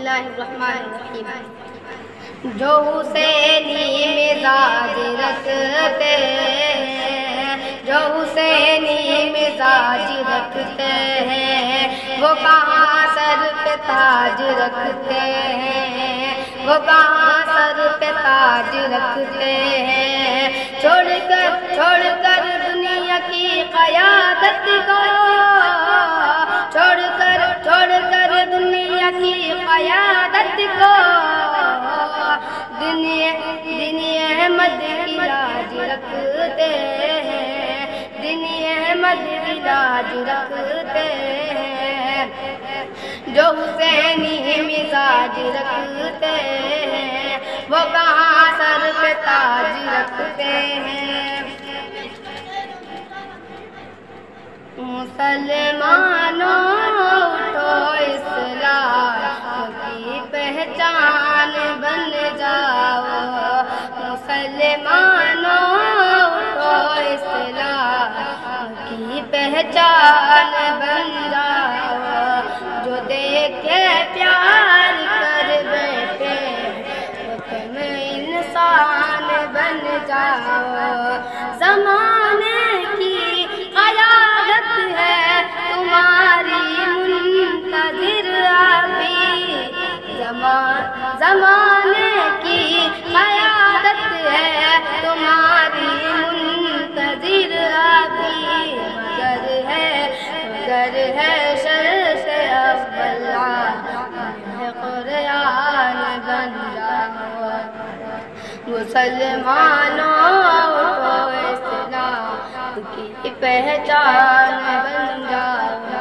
बिस्मिल्लाहिर्रहमानिर्रहीम। जो हुसैनी मिजाज रखते हैं, जो हुसैनी मिजाज रखते हैं, वो कहाँ सर पे ताज रखते हैं, वो कहाँ सर पे ताज रखते हैं। छोड़कर दुनिया की क़यादत को, छोड़कर दुनिया की क़यादत को, दिन अहमद की लाज रखते हैं, दिन अहमद की लाज रखते हैं। जो हुसैनी मिजाज रखते हैं, वो कहाँ सर पे ताज रखते हैं। मुसलमानों उठो, इस्लाम की पहचान बन जाओ। मुसलमानों उठो, इस्लाम की पहचान बन जाओ। जो देखे प्यार कर बैठे, तुम इंसान बन जाओ। ज़माने की क़यादत है तुम्हारी मुंतज़िर अभी, ज़माने की क़यादत है तुम्हारी मुंतज़िर अभी। मगर है शर्त अव्वल क़ुरआन बन जाओ। मुसलमानों उठो, इस्लाम की पहचान बन जाओ।